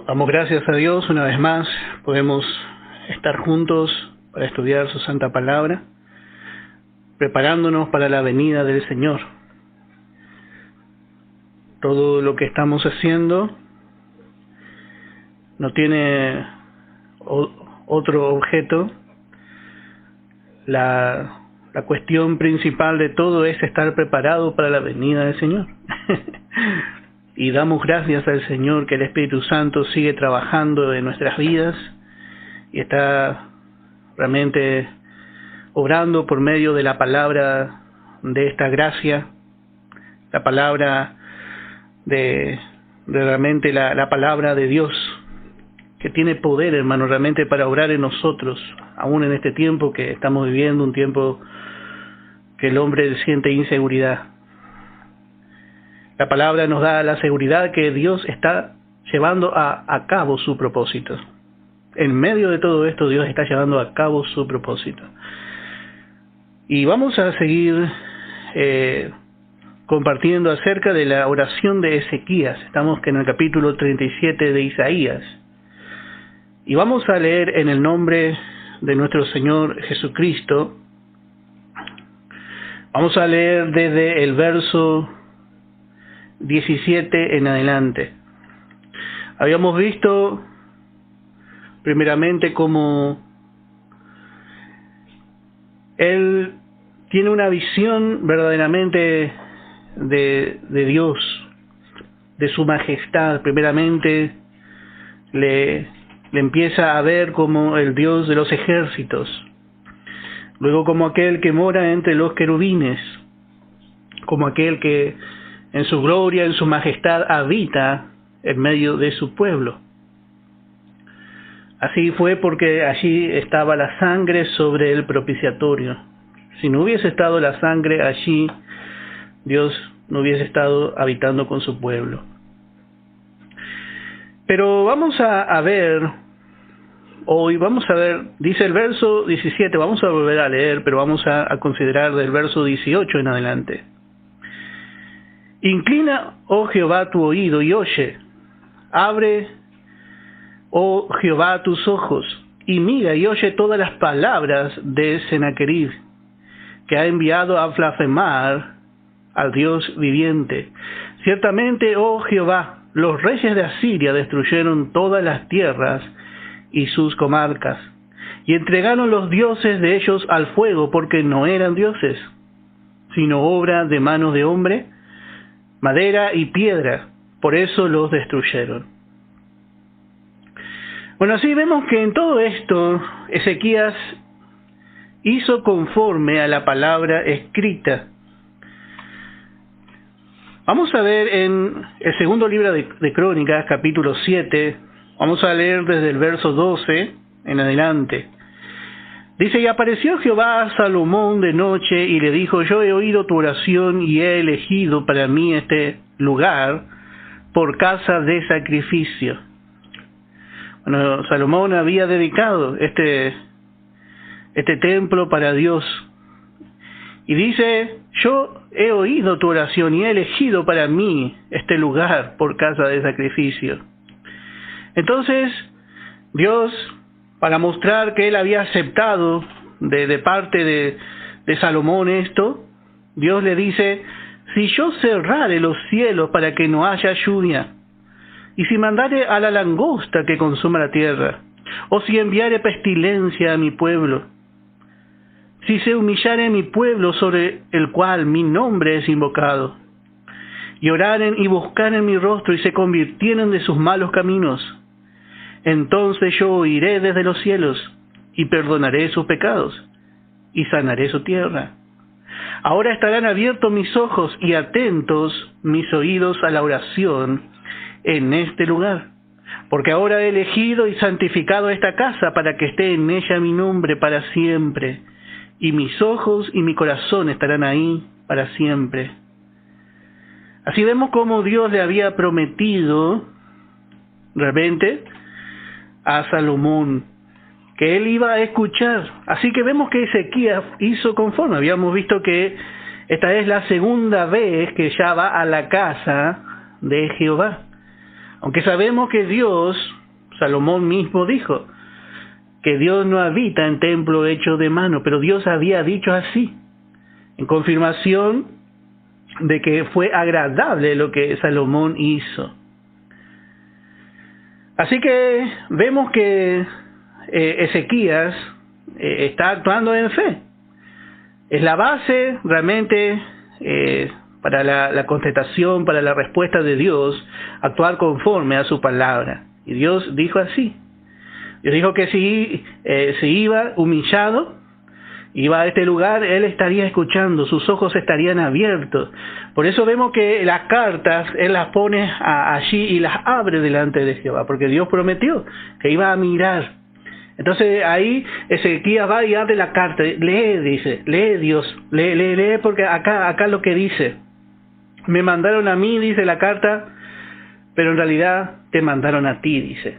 Damos gracias a Dios una vez más. Podemos estar juntos para estudiar su santa palabra, preparándonos para la venida del Señor. Todo lo que estamos haciendo no tiene otro objeto. La cuestión principal de todo es estar preparado para la venida del Señor. Y damos gracias al Señor que el Espíritu Santo sigue trabajando en nuestras vidas y está realmente obrando por medio de la palabra de esta gracia, la palabra de realmente la palabra de Dios, que tiene poder, hermano, realmente para obrar en nosotros, aún en este tiempo que estamos viviendo, un tiempo que el hombre siente inseguridad. La palabra nos da la seguridad que Dios está llevando a cabo su propósito. En medio de todo esto, Dios está llevando a cabo su propósito. Y vamos a seguir compartiendo acerca de la oración de Ezequías. Estamos en el capítulo 37 de Isaías. Y vamos a leer en el nombre de nuestro Señor Jesucristo. Vamos a leer desde el verso 17 en adelante. Habíamos visto primeramente cómo él tiene una visión verdaderamente de Dios, de su majestad. Primeramente le empieza a ver como el Dios de los ejércitos, luego como aquel que mora entre los querubines, como aquel que en su gloria, en su majestad, habita en medio de su pueblo. Así fue porque allí estaba la sangre sobre el propiciatorio. Si no hubiese estado la sangre allí, Dios no hubiese estado habitando con su pueblo. Pero vamos a ver, hoy vamos a ver, dice el verso 17, vamos a volver a leer, pero vamos a considerar del verso 18 en adelante. Inclina, oh Jehová, tu oído y oye. Abre, oh Jehová, tus ojos y mira y oye todas las palabras de Sennacherib, que ha enviado a blasfemar al Dios viviente. Ciertamente, oh Jehová, los reyes de Asiria destruyeron todas las tierras y sus comarcas, y entregaron los dioses de ellos al fuego, porque no eran dioses, sino obra de manos de hombre, madera y piedra, por eso los destruyeron. Bueno, así vemos que en todo esto Ezequías hizo conforme a la palabra escrita. Vamos a ver en el segundo libro de Crónicas, capítulo 7, vamos a leer desde el verso 12 en adelante. Dice: y apareció Jehová a Salomón de noche y le dijo: yo he oído tu oración y he elegido para mí este lugar por casa de sacrificio. Bueno, Salomón había dedicado este templo para Dios. Y dice: yo he oído tu oración y he elegido para mí este lugar por casa de sacrificio. Entonces, Dios, para mostrar que él había aceptado de parte de Salomón esto, Dios le dice: si yo cerrare los cielos para que no haya lluvia, y si mandare a la langosta que consuma la tierra, o si enviare pestilencia a mi pueblo, si se humillare mi pueblo sobre el cual mi nombre es invocado, y oraren y buscaren mi rostro y se convirtieren de sus malos caminos, entonces yo oiré desde los cielos y perdonaré sus pecados y sanaré su tierra. Ahora estarán abiertos mis ojos y atentos mis oídos a la oración en este lugar, porque ahora he elegido y santificado esta casa para que esté en ella mi nombre para siempre, y mis ojos y mi corazón estarán ahí para siempre. Así vemos cómo Dios le había prometido realmente a Salomón que él iba a escuchar. Así que vemos que Ezequías hizo conforme. Habíamos visto que esta es la segunda vez que ya va a la casa de Jehová. Aunque sabemos que Dios, Salomón mismo dijo, que Dios no habita en templo hecho de mano, pero Dios había dicho así, en confirmación de que fue agradable lo que Salomón hizo. Así que vemos que Ezequías está actuando en fe. Es la base realmente para la contestación, para la respuesta de Dios, actuar conforme a su palabra. Y Dios dijo así. Dios dijo que si se iba humillado, iba a este lugar, él estaría escuchando, sus ojos estarían abiertos. Por eso vemos que las cartas, él las pone allí y las abre delante de Jehová, porque Dios prometió que iba a mirar. Entonces ahí Ezequías va y abre la carta, lee, dice, lee Dios, lee, porque acá lo que dice, me mandaron a mí, dice la carta, pero en realidad te mandaron a ti, dice.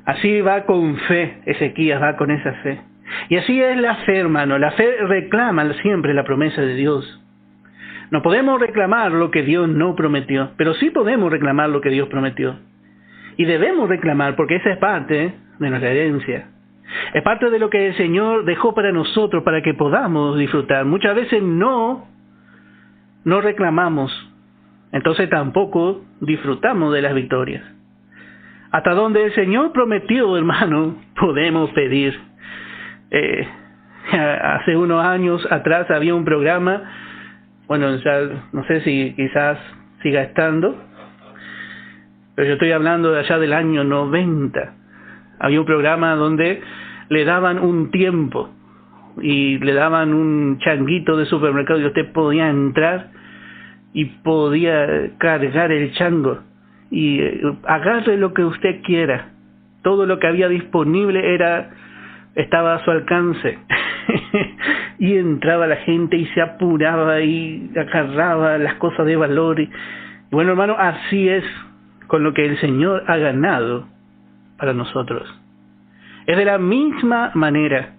Así va con fe, Ezequías va con esa fe. Y así es la fe, hermano. La fe reclama siempre la promesa de Dios. No podemos reclamar lo que Dios no prometió, pero sí podemos reclamar lo que Dios prometió. Y debemos reclamar porque esa es parte de nuestra herencia. Es parte de lo que el Señor dejó para nosotros, para que podamos disfrutar. Muchas veces no reclamamos, entonces tampoco disfrutamos de las victorias. Hasta donde el Señor prometió, hermano, podemos pedir. Hace unos años atrás había un programa, bueno, ya no sé si quizás siga estando, pero yo estoy hablando de allá del año 90. Había un programa donde le daban un tiempo y le daban un changuito de supermercado y usted podía entrar y podía cargar el chango y agarre lo que usted quiera. Todo lo que había disponible estaba a su alcance. Y entraba la gente y se apuraba y agarraba las cosas de valor. Y bueno, hermano, así es con lo que el Señor ha ganado para nosotros. Es de la misma manera.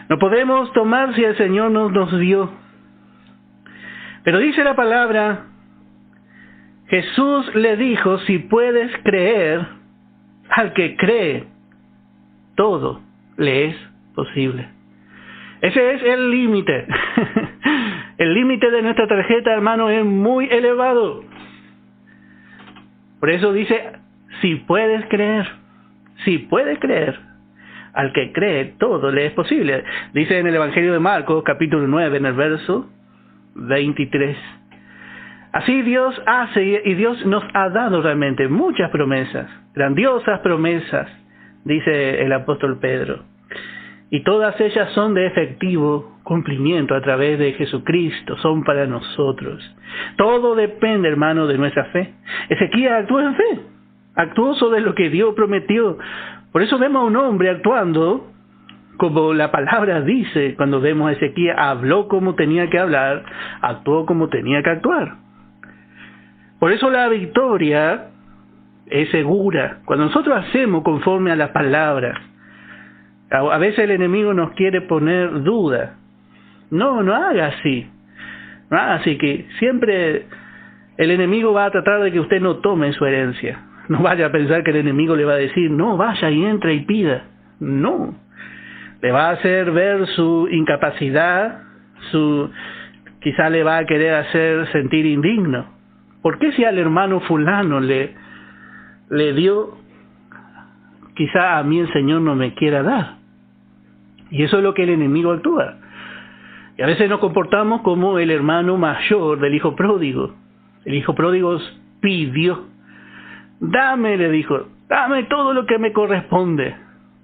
No podemos tomar si el Señor nos dio. Pero dice la palabra, Jesús le dijo, si puedes creer, al que cree, todo le es posible. Ese es el límite. El límite de nuestra tarjeta, hermano, es muy elevado. Por eso dice, si puedes creer, al que cree, todo le es posible. Dice en el Evangelio de Marcos, capítulo 9, en el verso 23. Así Dios hace, y Dios nos ha dado realmente muchas promesas, grandiosas promesas, dice el apóstol Pedro. Y todas ellas son de efectivo cumplimiento a través de Jesucristo, son para nosotros. Todo depende, hermano, de nuestra fe. Ezequías actuó en fe, actuó sobre lo que Dios prometió. Por eso vemos a un hombre actuando como la palabra dice. Cuando vemos a Ezequías, habló como tenía que hablar, actuó como tenía que actuar. Por eso la victoria es segura. Cuando nosotros hacemos conforme a la palabra, a veces el enemigo nos quiere poner duda. No haga así. No haga así, que siempre el enemigo va a tratar de que usted no tome su herencia. No vaya a pensar que el enemigo le va a decir, no, vaya y entre y pida. No. Le va a hacer ver su incapacidad, quizá le va a querer hacer sentir indigno. ¿Por qué si al hermano fulano le dio, quizá a mí el Señor no me quiera dar? Y eso es lo que el enemigo actúa. Y a veces nos comportamos como el hermano mayor del hijo pródigo. El hijo pródigo pidió. Dame, le dijo, dame todo lo que me corresponde.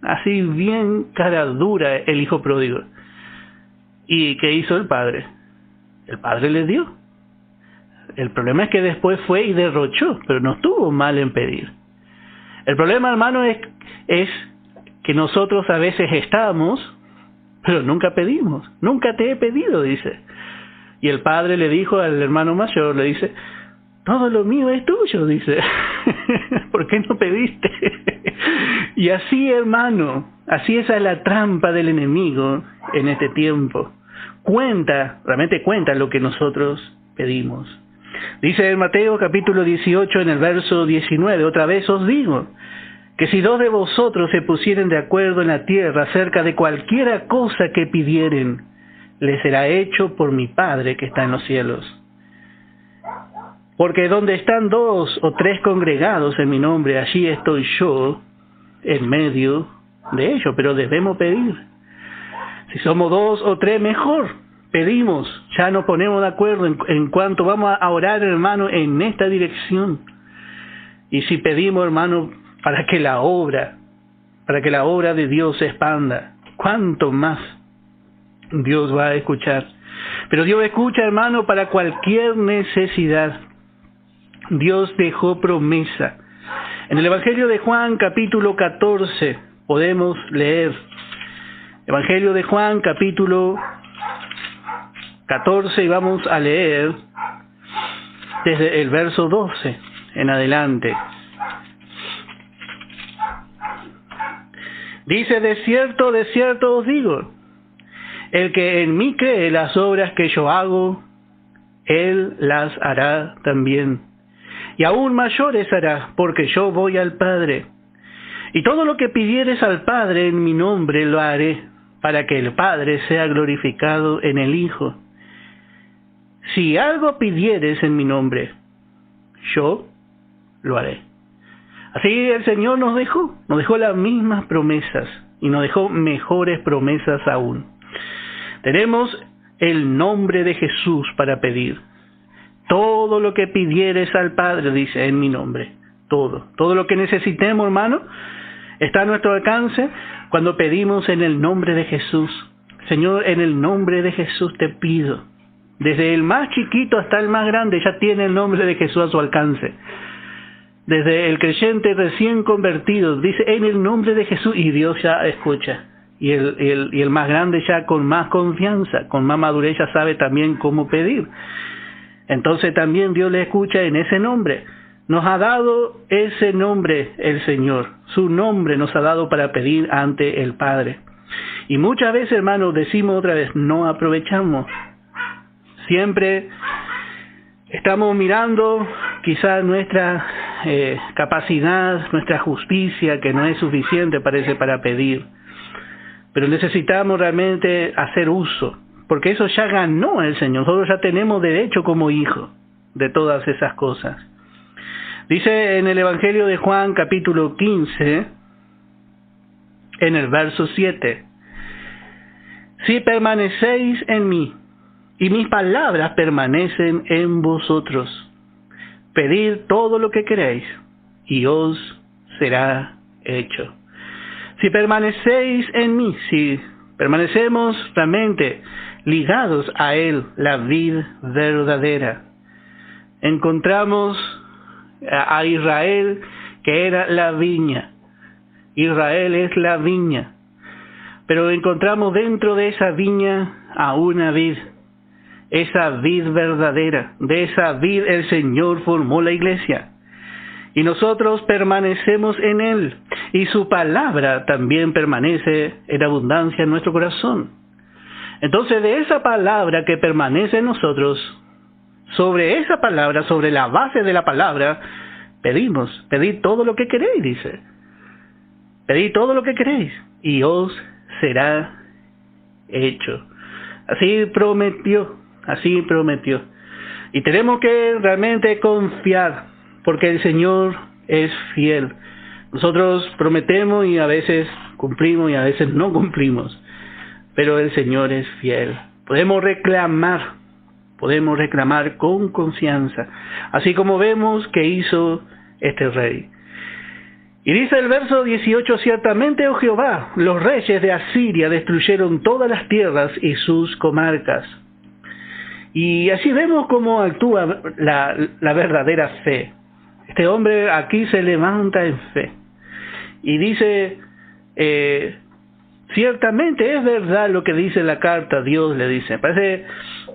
Así bien cara dura el hijo pródigo. ¿Y qué hizo el padre? El padre le dio. El problema es que después fue y derrochó, pero no estuvo mal en pedir. El problema, hermano, es que nosotros a veces estamos, pero nunca pedimos. Nunca te he pedido, dice. Y el padre le dijo al hermano mayor, le dice, todo lo mío es tuyo, dice. ¿Por qué no pediste? Y así, hermano, así es la trampa del enemigo en este tiempo. Realmente cuenta lo que nosotros pedimos. Dice en Mateo capítulo 18 en el verso 19, otra vez os digo, que si 2 de vosotros se pusieren de acuerdo en la tierra acerca de cualquiera cosa que pidieren, les será hecho por mi Padre que está en los cielos. Porque donde están 2 o 3 congregados en mi nombre, allí estoy yo en medio de ellos, pero debemos pedir. Si somos 2 o 3, mejor. Pedimos, ya nos ponemos de acuerdo en cuanto vamos a orar, hermano, en esta dirección. Y si pedimos, hermano, para que la obra de Dios se expanda, ¿cuánto más Dios va a escuchar? Pero Dios escucha, hermano, para cualquier necesidad. Dios dejó promesa. En el Evangelio de Juan, capítulo 14, podemos leer. Evangelio de Juan, capítulo 14, y vamos a leer desde el verso 12 en adelante. Dice, de cierto os digo, el que en mí cree, las obras que yo hago, él las hará también. Y aún mayores hará, porque yo voy al Padre. Y todo lo que pidieres al Padre en mi nombre lo haré, para que el Padre sea glorificado en el Hijo. Si algo pidieres en mi nombre, yo lo haré. Así el Señor nos dejó las mismas promesas, y nos dejó mejores promesas aún. Tenemos el nombre de Jesús para pedir. Todo lo que pidieres al Padre, dice, en mi nombre. Todo lo que necesitemos, hermano, está a nuestro alcance cuando pedimos en el nombre de Jesús. Señor, en el nombre de Jesús te pido. Desde el más chiquito hasta el más grande ya tiene el nombre de Jesús a su alcance. Desde el creyente recién convertido, dice, en el nombre de Jesús, y Dios ya escucha. Y el más grande ya con más confianza, con más madurez, ya sabe también cómo pedir. Entonces también Dios le escucha en ese nombre. Nos ha dado ese nombre el Señor. Su nombre nos ha dado para pedir ante el Padre. Y muchas veces, hermanos, decimos otra vez, no aprovechamos. Siempre estamos mirando quizás nuestra capacidad, nuestra justicia, que no es suficiente, parece, para pedir. Pero necesitamos realmente hacer uso, porque eso ya ganó el Señor. Nosotros ya tenemos derecho como hijos de todas esas cosas. Dice en el Evangelio de Juan, capítulo 15, en el verso 7, si permanecéis en mí, y mis palabras permanecen en vosotros, pedid todo lo que queréis, y os será hecho. Si permanecéis en mí, si permanecemos realmente ligados a Él, la vid verdadera, encontramos a Israel, que era la viña. Israel es la viña. Pero encontramos dentro de esa viña a una vid. Esa vid verdadera. De esa vid el Señor formó la iglesia. Y nosotros permanecemos en Él. Y su palabra también permanece en abundancia en nuestro corazón. Entonces, de esa palabra que permanece en nosotros, sobre esa palabra, sobre la base de la palabra, pedid todo lo que queréis, dice. Pedid todo lo que queréis, y os será hecho. Así prometió. Y tenemos que realmente confiar, porque el Señor es fiel. Nosotros prometemos y a veces cumplimos y a veces no cumplimos, pero el Señor es fiel. Podemos reclamar con confianza, así como vemos que hizo este rey. Y dice el verso 18, ciertamente, oh Jehová, los reyes de Asiria destruyeron todas las tierras y sus comarcas. Y así vemos cómo actúa la verdadera fe. Este hombre aquí se levanta en fe y dice, ciertamente es verdad lo que dice la carta. Dios le dice, parece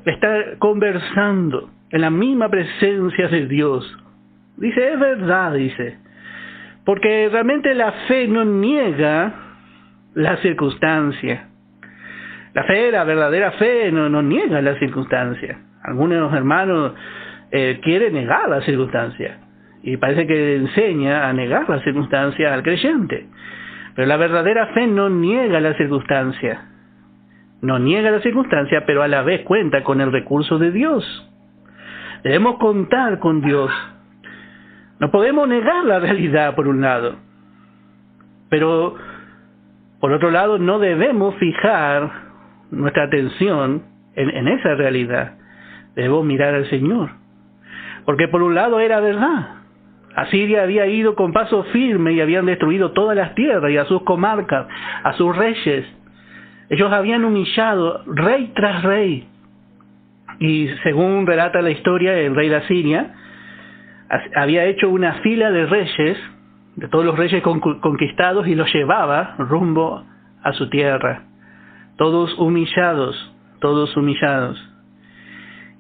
estar conversando en la misma presencia de Dios. Dice, es verdad, dice, porque realmente la fe no niega la circunstancia. La verdadera fe no niega la circunstancia. Algunos hermanos quiere negar la circunstancia. Y parece que enseña a negar la circunstancia al creyente. Pero la verdadera fe no niega la circunstancia. No niega la circunstancia, pero a la vez cuenta con el recurso de Dios. Debemos contar con Dios. No podemos negar la realidad por un lado. Pero por otro lado no debemos fijar nuestra atención en esa realidad. Debemos mirar al Señor. Porque por un lado era verdad. Asiria había ido con paso firme y habían destruido todas las tierras y a sus comarcas, a sus reyes. Ellos habían humillado rey tras rey. Y según relata la historia, el rey de Asiria había hecho una fila de reyes, de todos los reyes conquistados, y los llevaba rumbo a su tierra. Todos humillados, todos humillados.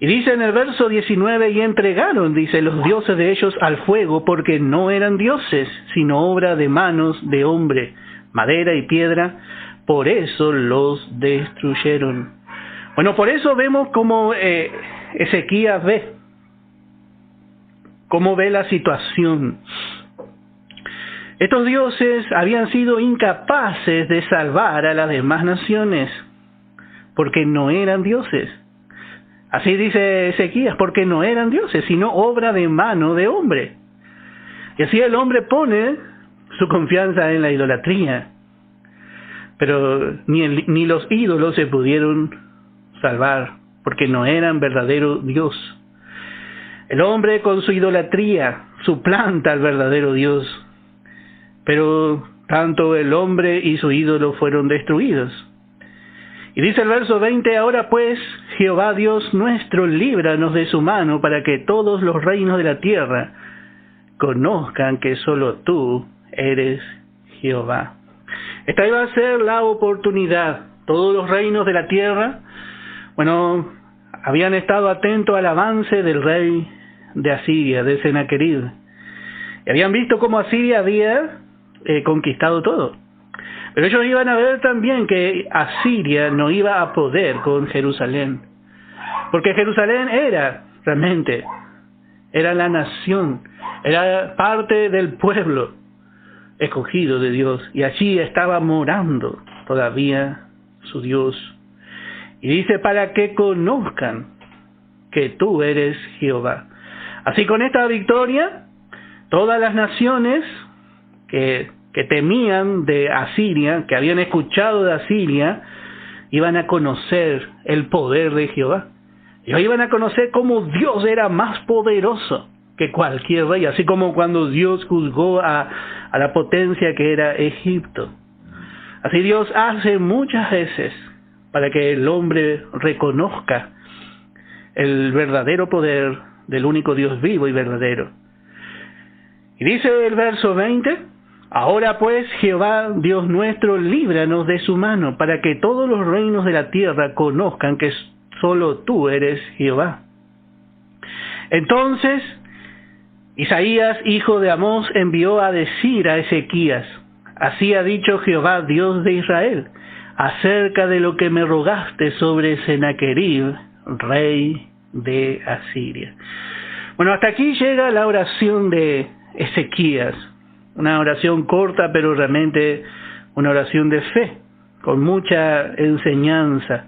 Y dice en el verso 19, y entregaron, dice, los dioses de ellos al fuego, porque no eran dioses, sino obra de manos de hombre, madera y piedra, por eso los destruyeron. Bueno, por eso vemos cómo Ezequías ve, cómo ve la situación. Estos dioses habían sido incapaces de salvar a las demás naciones, porque no eran dioses. Así dice Ezequías, porque no eran dioses, sino obra de mano de hombre. Y así el hombre pone su confianza en la idolatría. Pero ni los ídolos se pudieron salvar, porque no eran verdadero Dios. El hombre con su idolatría suplanta al verdadero Dios. Pero tanto el hombre y su ídolo fueron destruidos. Y dice el verso 20, ahora pues, Jehová Dios nuestro, líbranos de su mano, para que todos los reinos de la tierra conozcan que solo tú eres Jehová. Esta iba a ser la oportunidad. Todos los reinos de la tierra, bueno, habían estado atentos al avance del rey de Asiria, de Sennacherib. Y habían visto cómo Asiria había conquistado todo. Pero ellos iban a ver también que Asiria no iba a poder con Jerusalén. Porque Jerusalén era la nación, era parte del pueblo escogido de Dios. Y allí estaba morando todavía su Dios. Y dice, para que conozcan que tú eres Jehová. Así con esta victoria, todas las naciones que temían de Asiria, que habían escuchado de Asiria, iban a conocer el poder de Jehová. Ellos iban a conocer cómo Dios era más poderoso que cualquier rey, así como cuando Dios juzgó a la potencia que era Egipto. Así Dios hace muchas veces para que el hombre reconozca el verdadero poder del único Dios vivo y verdadero. Y dice el verso 20, ahora pues, Jehová Dios nuestro, líbranos de su mano, para que todos los reinos de la tierra conozcan que solo tú eres Jehová. Entonces, Isaías, hijo de Amós, envió a decir a Ezequías, así ha dicho Jehová, Dios de Israel, acerca de lo que me rogaste sobre Sennacherib, rey de Asiria. Bueno, hasta aquí llega la oración de Ezequías. Una oración corta, pero realmente una oración de fe, con mucha enseñanza.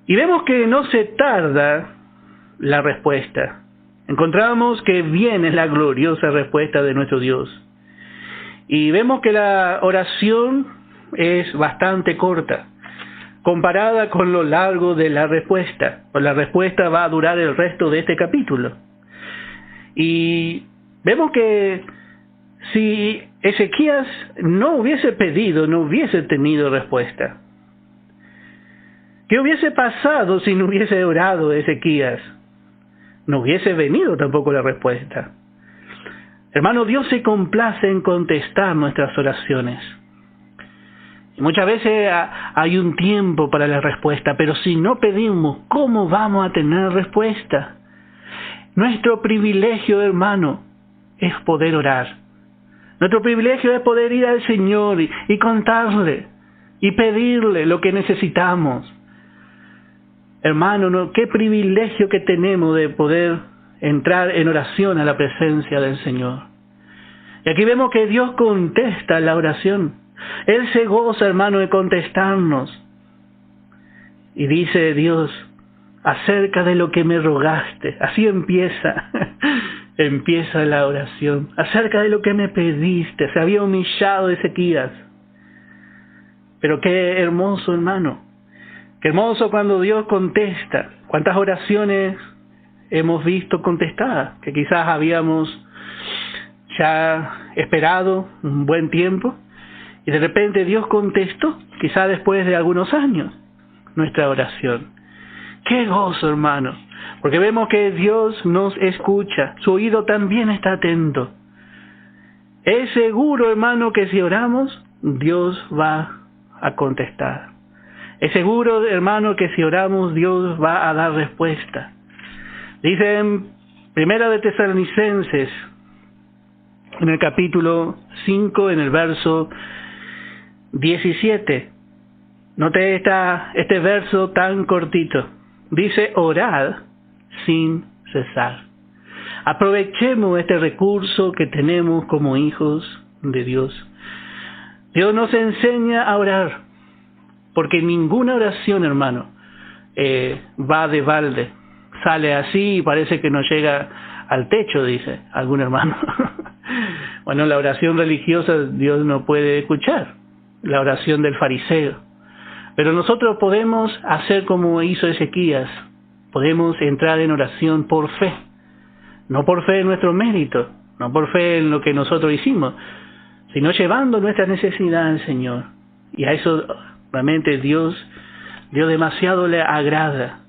Y vemos que no se tarda la respuesta. Encontramos que viene la gloriosa respuesta de nuestro Dios. Y vemos que la oración es bastante corta, comparada con lo largo de la respuesta. Pues la respuesta va a durar el resto de este capítulo. Y vemos que si Ezequías no hubiese pedido, no hubiese tenido respuesta. ¿Qué hubiese pasado si no hubiese orado Ezequías? No hubiese venido tampoco la respuesta. Hermano, Dios se complace en contestar nuestras oraciones. Y muchas veces hay un tiempo para la respuesta, pero si no pedimos, ¿cómo vamos a tener respuesta? Nuestro privilegio, hermano, es poder orar. Nuestro privilegio es poder ir al Señor y contarle y pedirle lo que necesitamos. Hermano, ¿no? Qué privilegio que tenemos de poder entrar en oración a la presencia del Señor. Y aquí vemos que Dios contesta la oración. Él se goza, hermano, de contestarnos. Y dice Dios, acerca de lo que me rogaste. Así empieza la oración. Acerca de lo que me pediste. Se había humillado Ezequías. Pero qué hermoso, hermano. Qué hermoso cuando Dios contesta. Cuántas oraciones hemos visto contestadas, que quizás habíamos ya esperado un buen tiempo, y de repente Dios contestó, quizás después de algunos años, nuestra oración. ¡Qué gozo, hermano! Porque vemos que Dios nos escucha, su oído también está atento. Es seguro, hermano, que si oramos, Dios va a contestar. Es seguro, hermano, que si oramos, Dios va a dar respuesta. Dice en Primera de Tesalonicenses, en el capítulo 5, en el verso 17. Note este verso tan cortito. Dice, orad sin cesar. Aprovechemos este recurso que tenemos como hijos de Dios. Dios nos enseña a orar, porque ninguna oración, hermano, va de balde. Sale así y parece que no llega al techo, dice algún hermano. Bueno, la oración religiosa Dios no puede escuchar, la oración del fariseo. Pero nosotros podemos hacer como hizo Ezequías, podemos entrar en oración por fe. No por fe en nuestro mérito, no por fe en lo que nosotros hicimos, sino llevando nuestra necesidad al Señor. Y a eso realmente Dios demasiado le agrada.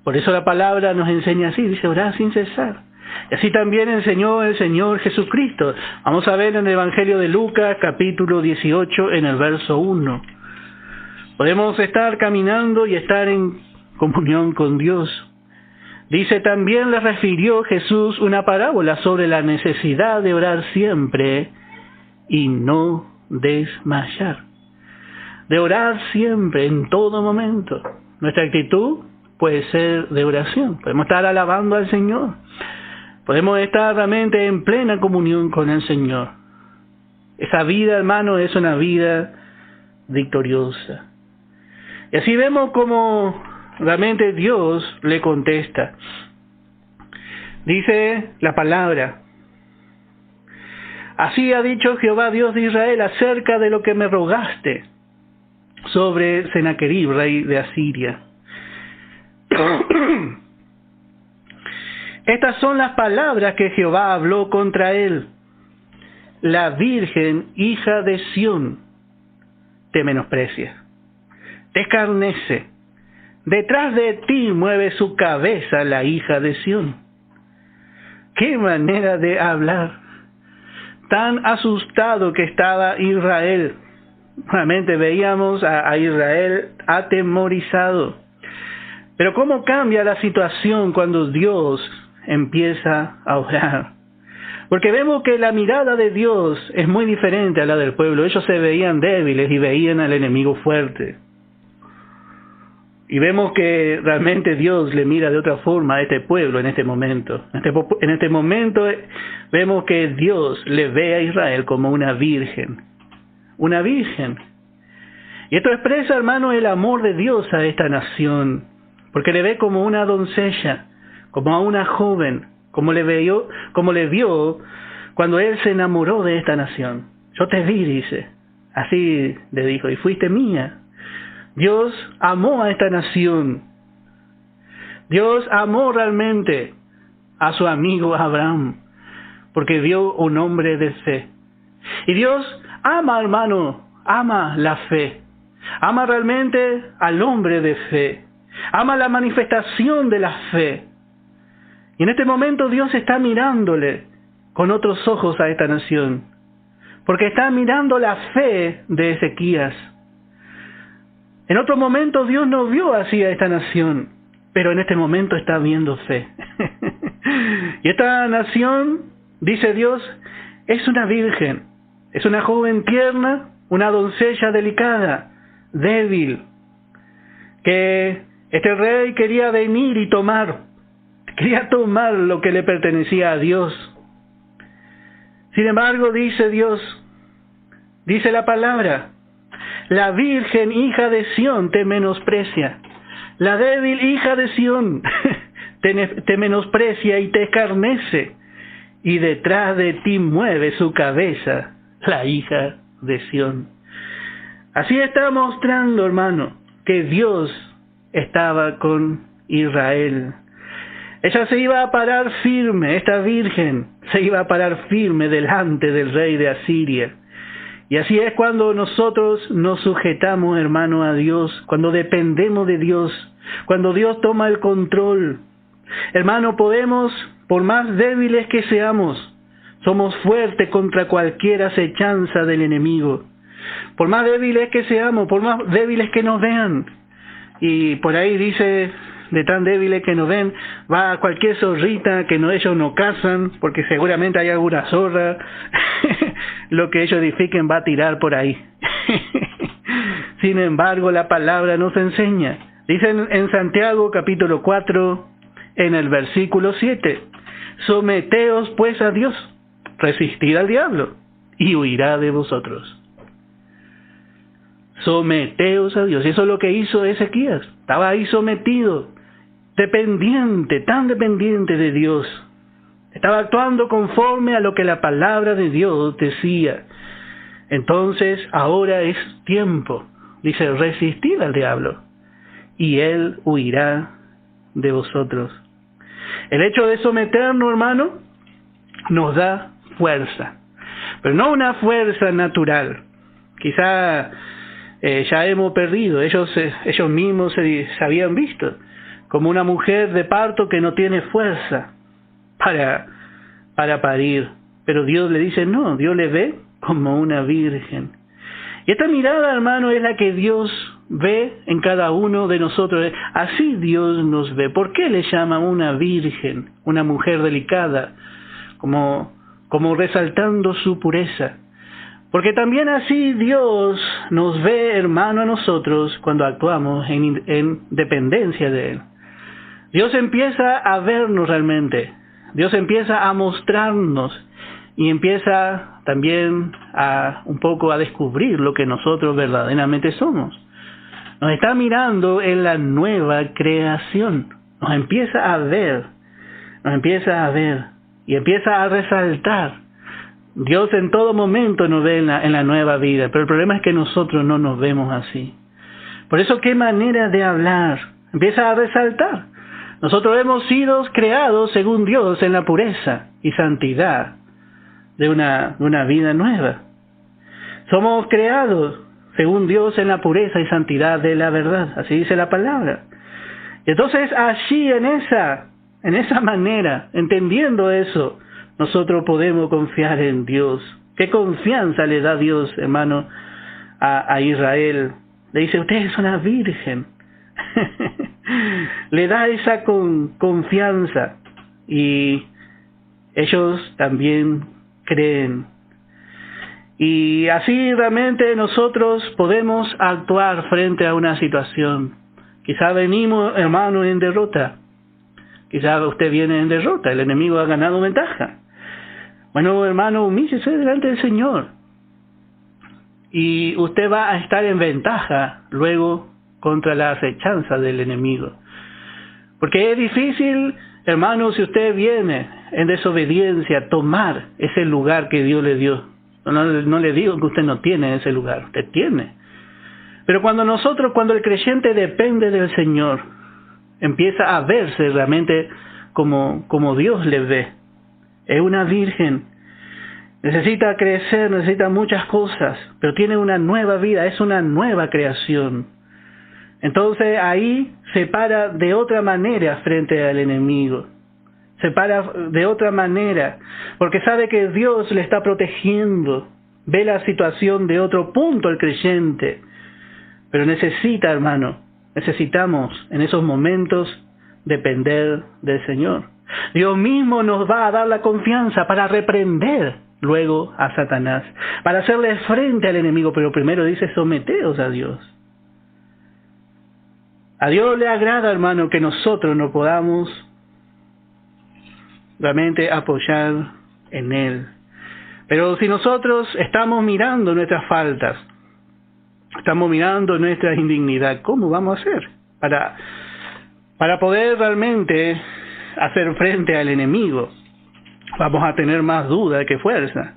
Por eso la palabra nos enseña así, dice orar sin cesar. Y así también enseñó el Señor Jesucristo. Vamos a ver en el Evangelio de Lucas, capítulo 18, en el verso 1. Podemos estar caminando y estar en comunión con Dios. Dice, también le refirió Jesús una parábola sobre la necesidad de orar siempre y no desmayar. De orar siempre, en todo momento. Nuestra actitud puede ser de oración. Podemos estar alabando al Señor. Podemos estar realmente en plena comunión con el Señor. Esa vida, hermano, es una vida victoriosa. Y así vemos cómo realmente Dios le contesta. Dice la palabra, así ha dicho Jehová Dios de Israel acerca de lo que me rogaste sobre Sennacherib, rey de Asiria. Estas son las palabras que Jehová habló contra él. La Virgen, hija de Sión, te menosprecia, te escarnece. Detrás de ti mueve su cabeza la hija de Sión. ¡Qué manera de hablar! Tan asustado que estaba Israel. Realmente veíamos a Israel atemorizado. Pero ¿cómo cambia la situación cuando Dios empieza a orar? Porque vemos que la mirada de Dios es muy diferente a la del pueblo. Ellos se veían débiles y veían al enemigo fuerte. Y vemos que realmente Dios le mira de otra forma a este pueblo en este momento. En este momento vemos que Dios le ve a Israel como una virgen. Una virgen. Y esto expresa, hermano, el amor de Dios a esta nación. Porque le ve como una doncella, como a una joven, como le vio cuando él se enamoró de esta nación. Yo te vi, dice. Así le dijo, y fuiste mía. Dios amó a esta nación. Dios amó realmente a su amigo Abraham, porque vio un hombre de fe. Y Dios ama, hermano, ama la fe. Ama realmente al hombre de fe. Ama la manifestación de la fe. Y en este momento Dios está mirándole con otros ojos a esta nación, porque está mirando la fe de Ezequías. En otro momento Dios no vio así a esta nación, pero en este momento está viendo fe. Y esta nación, dice Dios, es una virgen, es una joven tierna, una doncella delicada, débil, que Este rey quería venir y quería tomar lo que le pertenecía a Dios. Sin embargo, dice Dios, dice la palabra, la virgen hija de Sión te menosprecia. La débil hija de Sión te menosprecia y te escarnece. Y detrás de ti mueve su cabeza la hija de Sión. Así está mostrando, hermano, que Dios estaba con Israel. Ella se iba a parar firme, esta virgen se iba a parar firme delante del rey de Asiria. Y así es cuando nosotros nos sujetamos, hermano, a Dios, cuando dependemos de Dios, cuando Dios toma el control. Hermano, podemos, por más débiles que seamos, somos fuertes contra cualquier acechanza del enemigo. Por más débiles que seamos, por más débiles que nos vean. Y por ahí dice, de tan débiles que nos ven, va a cualquier zorrita que ellos no cazan, porque seguramente hay alguna zorra, lo que ellos edifiquen va a tirar por ahí. Sin embargo, la palabra nos enseña. Dice en Santiago capítulo 4, en el versículo 7, someteos pues a Dios, resistid al diablo, y huirá de vosotros. Someteos a Dios. Eso es lo que hizo Ezequías. Estaba ahí sometido, dependiente, tan dependiente de Dios. Estaba actuando conforme a lo que la palabra de Dios decía. Entonces, ahora es tiempo. Dice, resistid al diablo, y él huirá de vosotros. El hecho de someternos, hermano, nos da fuerza. Pero no una fuerza natural. Quizá ya hemos perdido. Ellos mismos se habían visto como una mujer de parto que no tiene fuerza para parir. Pero Dios le dice no, Dios le ve como una virgen. Y esta mirada, hermano, es la que Dios ve en cada uno de nosotros. Así Dios nos ve. ¿Por qué le llama una virgen, una mujer delicada, como resaltando su pureza? Porque también así Dios nos ve, hermano, a nosotros cuando actuamos en dependencia de Él. Dios empieza a vernos realmente. Dios empieza a mostrarnos y empieza también un poco a descubrir lo que nosotros verdaderamente somos. Nos está mirando en la nueva creación. Nos empieza a ver y empieza a resaltar. Dios en todo momento nos ve en la nueva vida, pero el problema es que nosotros no nos vemos así. Por eso, qué manera de hablar. Empieza a resaltar. Nosotros hemos sido creados según Dios en la pureza y santidad de una vida nueva. Somos creados según Dios en la pureza y santidad de la verdad. Así dice la palabra. Y entonces allí en esa manera, entendiendo eso, nosotros podemos confiar en Dios. ¿Qué confianza le da Dios, hermano, a Israel? Le dice, usted es una virgen. Le da esa confianza. Y ellos también creen. Y así realmente nosotros podemos actuar frente a una situación. Quizá venimos, hermano, en derrota. Quizá usted viene en derrota. El enemigo ha ganado ventaja. Bueno, hermano, humíllese delante del Señor. Y usted va a estar en ventaja luego contra la acechanza del enemigo. Porque es difícil, hermano, si usted viene en desobediencia, tomar ese lugar que Dios le dio. No le digo que usted no tiene ese lugar, usted tiene. Pero cuando el creyente depende del Señor, empieza a verse realmente como Dios le ve. Es una virgen, necesita crecer, necesita muchas cosas, pero tiene una nueva vida, es una nueva creación. Entonces ahí se para de otra manera frente al enemigo. Se para de otra manera, porque sabe que Dios le está protegiendo. Ve la situación de otro punto el creyente. Pero necesitamos en esos momentos depender del Señor. Dios mismo nos va a dar la confianza para reprender luego a Satanás, para hacerle frente al enemigo, pero primero dice, someteos a Dios. A Dios le agrada, hermano, que nosotros nos podamos realmente apoyar en Él. Pero si nosotros estamos mirando nuestras faltas, estamos mirando nuestra indignidad, ¿cómo vamos a hacer para poder realmente hacer frente al enemigo? Vamos a tener más duda que fuerza.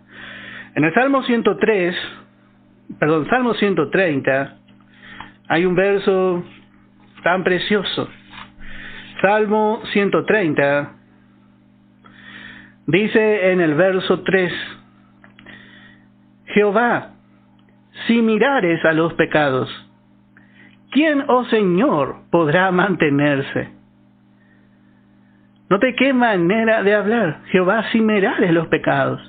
En el Salmo 130, hay un verso tan precioso. Salmo 130 dice en el verso 3: Jehová, si mirares a los pecados, ¿quién, oh Señor, podrá mantenerse? Note qué manera de hablar. Jehová, si mirares los pecados.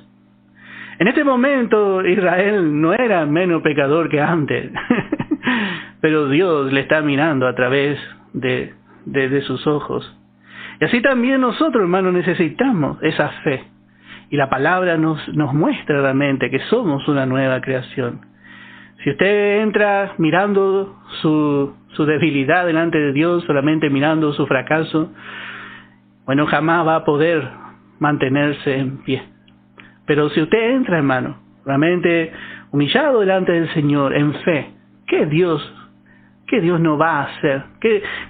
En este momento Israel no era menos pecador que antes, pero Dios le está mirando a través de sus ojos. Y así también nosotros, hermanos, necesitamos esa fe. Y la palabra nos muestra realmente que somos una nueva creación. Si usted entra mirando su debilidad delante de Dios, solamente mirando su fracaso, bueno, jamás va a poder mantenerse en pie. Pero si usted entra, hermano, realmente humillado delante del Señor, en fe, ¿qué Dios no va a hacer?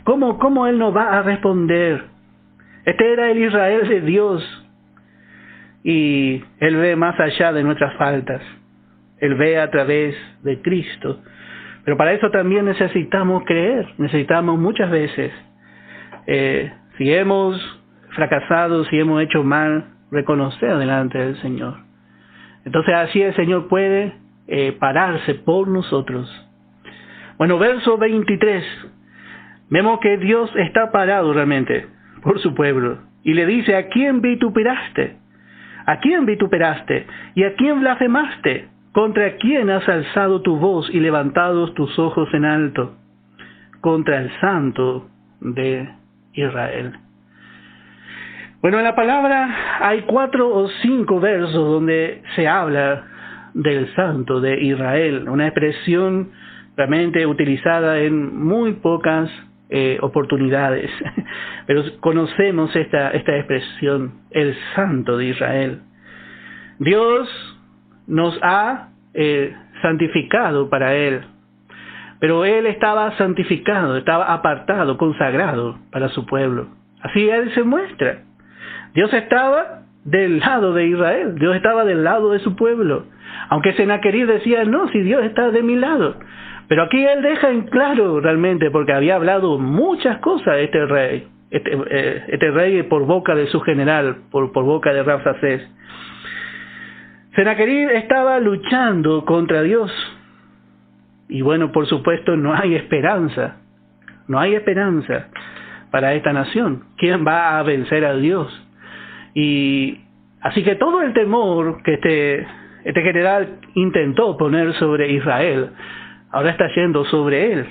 ¿Cómo Él nos va a responder? Este era el Israel de Dios, y Él ve más allá de nuestras faltas. Él ve a través de Cristo. Pero para eso también necesitamos creer. Necesitamos muchas veces, si hemos fracasado, si hemos hecho mal, reconocer delante del Señor. Entonces así el Señor puede pararse por nosotros. Bueno, verso 23. Vemos que Dios está parado realmente por su pueblo. Y le dice: ¿a quién vituperaste? ¿A quién vituperaste? ¿Y a quién blasfemaste? ¿Contra quién has alzado tu voz y levantado tus ojos en alto? Contra el Santo de Israel. Bueno, en la palabra hay 4 o 5 versos donde se habla del Santo de Israel, una expresión realmente utilizada en muy pocas oportunidades, pero conocemos esta expresión, el Santo de Israel. Dios nos ha santificado para Él, pero Él estaba santificado, estaba apartado, consagrado para su pueblo. Así Él se muestra. Dios estaba del lado de Israel, Dios estaba del lado de su pueblo. Aunque Senaquerib decía: no, si Dios está de mi lado. Pero aquí Él deja en claro realmente, porque había hablado muchas cosas este rey por boca de su general, por boca de Rabsacés. Senaquerib estaba luchando contra Dios. Y bueno, por supuesto, no hay esperanza para esta nación. ¿Quién va a vencer a Dios? Y así que todo el temor que este general intentó poner sobre Israel, ahora está yendo sobre él.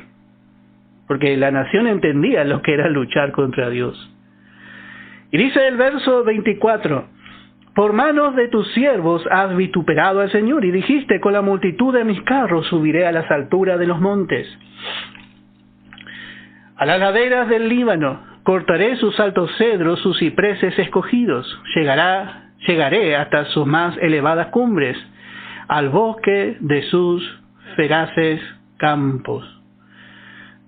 Porque la nación entendía lo que era luchar contra Dios. Y dice el verso 24: por manos de tus siervos has vituperado al Señor, y dijiste: con la multitud de mis carros subiré a las alturas de los montes. A las laderas del Líbano cortaré sus altos cedros, sus cipreses escogidos. Llegaré hasta sus más elevadas cumbres, al bosque de sus feraces campos.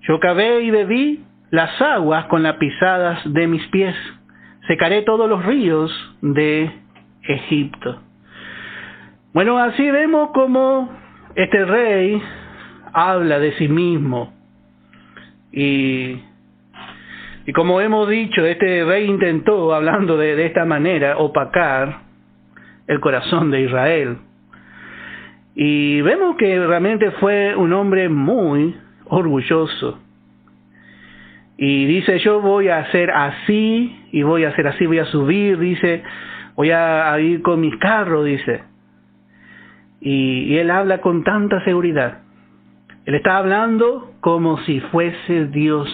Yo cavé y bebí las aguas con las pisadas de mis pies. Secaré todos los ríos de Egipto. Bueno, así vemos cómo este rey habla de sí mismo. Y como hemos dicho, este rey intentó, hablando de esta manera, opacar el corazón de Israel. Y vemos que realmente fue un hombre muy orgulloso. Y dice: yo voy a hacer así, y voy a hacer así, voy a subir, dice, voy a ir con mis carros, dice. Y él habla con tanta seguridad. Él está hablando como si fuese Dios.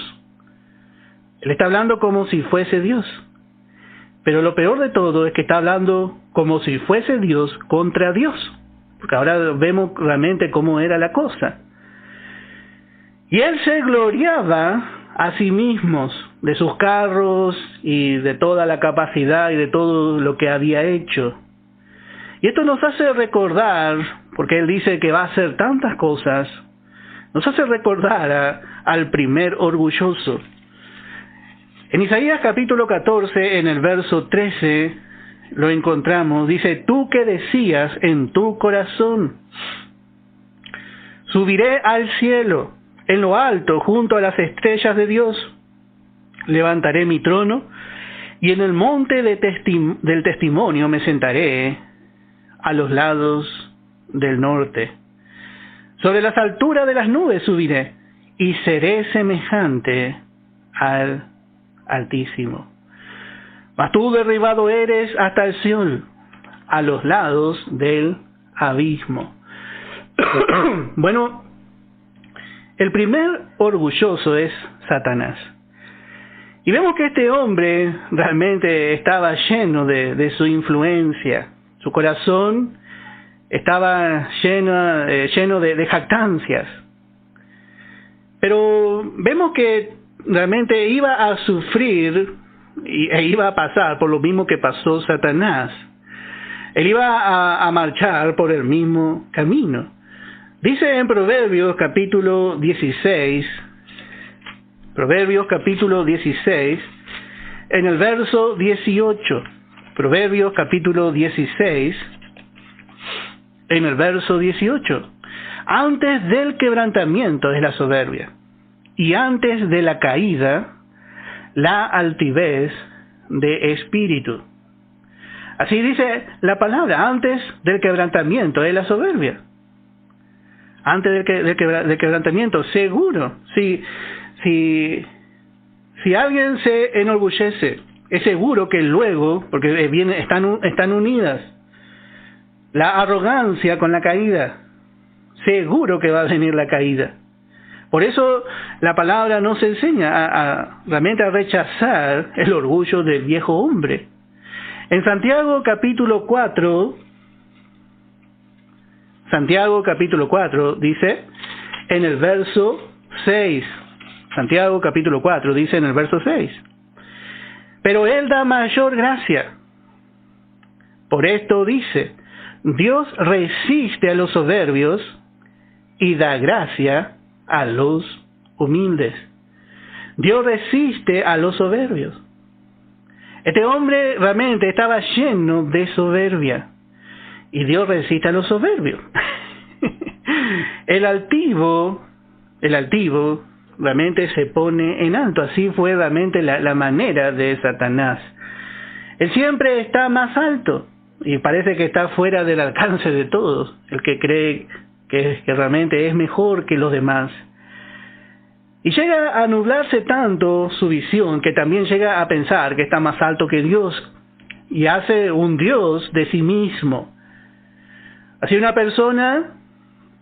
Él está hablando como si fuese Dios. Pero lo peor de todo es que está hablando como si fuese Dios contra Dios. Porque ahora vemos realmente cómo era la cosa. Y él se gloriaba a sí mismos, de sus carros y de toda la capacidad y de todo lo que había hecho. Y esto nos hace recordar, porque él dice que va a hacer tantas cosas, nos hace recordar al primer orgulloso. En Isaías capítulo 14, en el verso 13, lo encontramos. Dice: tú que decías en tu corazón, subiré al cielo, en lo alto, junto a las estrellas de Dios. Levantaré mi trono, y en el monte del testimonio me sentaré a los lados del norte. Sobre las alturas de las nubes subiré, y seré semejante al Altísimo. Mas tú derribado eres hasta el Seol, a los lados del abismo. Bueno, el primer orgulloso es Satanás. Y vemos que este hombre realmente estaba lleno de su influencia. Su corazón estaba lleno de jactancias. Pero vemos que realmente iba a sufrir e iba a pasar por lo mismo que pasó Satanás. Él iba a marchar por el mismo camino. Dice en Proverbios capítulo 16, en el verso 18, Proverbios capítulo 16, en el verso 18, antes del quebrantamiento es la soberbia, y antes de la caída, la altivez de espíritu. Así dice la palabra, antes del quebrantamiento es la soberbia. Antes del quebrantamiento, seguro. Si alguien se enorgullece, es seguro que luego, porque están unidas, la arrogancia con la caída, seguro que va a venir la caída. Por eso la palabra nos enseña realmente a rechazar el orgullo del viejo hombre. En Santiago capítulo 4 dice en el verso 6, Santiago capítulo 4 dice en el verso 6, pero Él da mayor gracia. Por esto dice, Dios resiste a los soberbios y da gracia a los humildes. Dios resiste a los soberbios. Este hombre realmente estaba lleno de soberbia. Y Dios resiste a los soberbios. El altivo realmente se pone en alto. Así fue realmente la manera de Satanás. Él siempre está más alto y parece que está fuera del alcance de todos. El que cree que realmente es mejor que los demás. Y llega a nublarse tanto su visión que también llega a pensar que está más alto que Dios y hace un Dios de sí mismo. Así una persona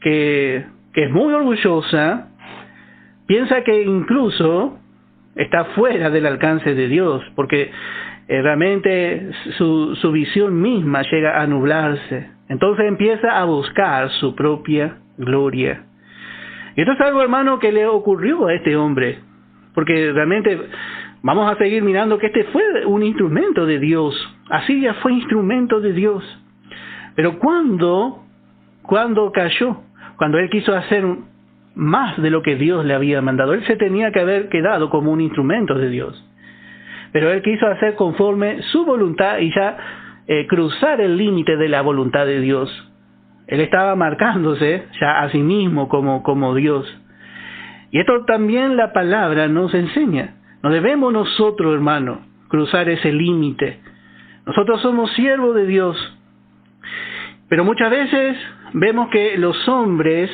que es muy orgullosa piensa que incluso está fuera del alcance de Dios, porque realmente su visión misma llega a nublarse. Entonces empieza a buscar su propia gloria. Y esto es algo, hermano, que le ocurrió a este hombre, porque realmente vamos a seguir mirando que este fue un instrumento de Dios. Asiria fue instrumento de Dios. Pero ¿cuándo cayó? Cuando él quiso hacer más de lo que Dios le había mandado. Él se tenía que haber quedado como un instrumento de Dios. Pero él quiso hacer conforme su voluntad y ya cruzar el límite de la voluntad de Dios. Él estaba marcándose ya a sí mismo como Dios. Y esto también la palabra nos enseña. No debemos nosotros, hermano, cruzar ese límite. Nosotros somos siervos de Dios. Pero muchas veces vemos que los hombres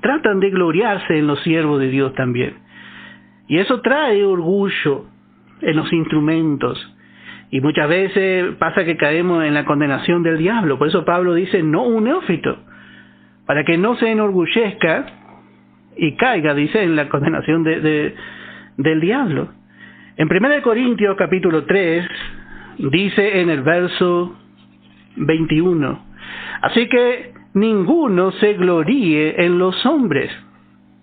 tratan de gloriarse en los siervos de Dios también. Y eso trae orgullo en los instrumentos. Y muchas veces pasa que caemos en la condenación del diablo. Por eso Pablo dice, no un neófito, para que no se enorgullezca y caiga, dice, en la condenación del diablo. En 1 Corintios capítulo 3, dice en el verso 21, así que ninguno se gloríe en los hombres,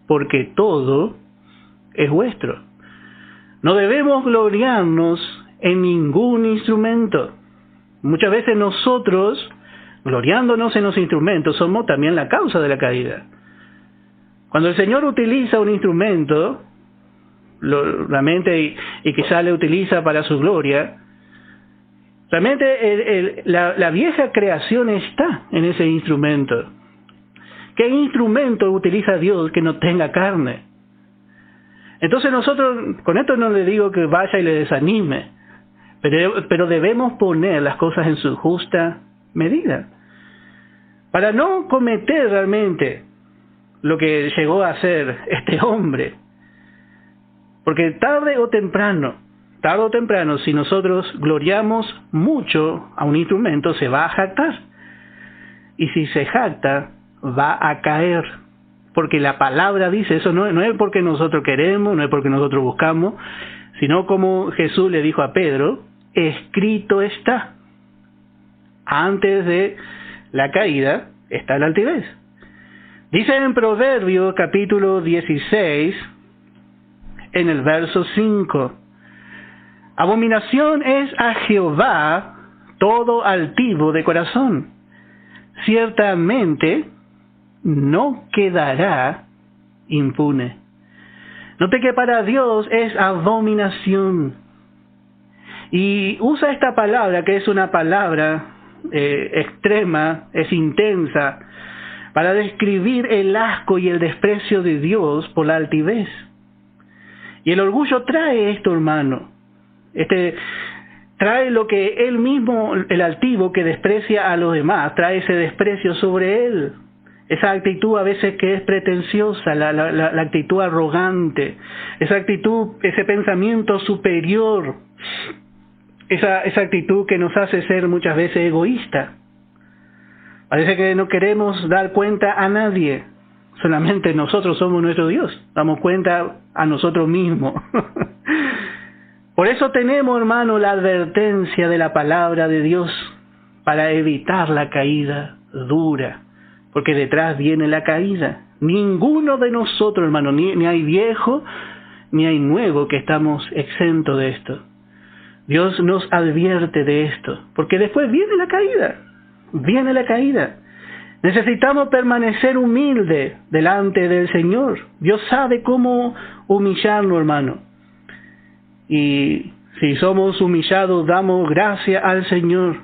porque todo es vuestro. No debemos gloriarnos en ningún instrumento. Muchas veces nosotros, gloriándonos en los instrumentos, somos también la causa de la caída. Cuando el Señor utiliza un instrumento, realmente, y quizá le utiliza para su gloria, realmente la vieja creación está en ese instrumento. ¿Qué instrumento utiliza Dios que no tenga carne? Entonces nosotros, con esto no le digo que vaya y le desanime, pero debemos poner las cosas en su justa medida, para no cometer realmente lo que llegó a hacer este hombre. Porque tarde o temprano, si nosotros gloriamos mucho a un instrumento, se va a jactar. Y si se jacta, va a caer. Porque la palabra dice, eso no es porque nosotros queremos, no es porque nosotros buscamos, sino como Jesús le dijo a Pedro, escrito está. Antes de la caída está la altivez. Dice en Proverbios capítulo 16, en el verso 5, abominación es a Jehová todo altivo de corazón. Ciertamente no quedará impune. Note que para Dios es abominación. Y usa esta palabra, que es una palabra extrema, es intensa, para describir el asco y el desprecio de Dios por la altivez. Y el orgullo trae esto, hermano. Trae lo que él mismo, el altivo que desprecia a los demás, trae ese desprecio sobre él. Esa actitud a veces que es pretenciosa, la actitud arrogante, esa actitud, ese pensamiento superior, esa actitud que nos hace ser muchas veces egoísta. Parece que no queremos dar cuenta a nadie, solamente nosotros somos nuestro Dios, damos cuenta a nosotros mismos. Por eso tenemos, hermano, la advertencia de la palabra de Dios para evitar la caída dura, porque detrás viene la caída. Ninguno de nosotros, hermano, ni hay viejo ni hay nuevo que estamos exentos de esto. Dios nos advierte de esto, porque después viene la caída. Necesitamos permanecer humilde delante del Señor. Dios sabe cómo humillarnos, hermano. Y si somos humillados, damos gracias al Señor.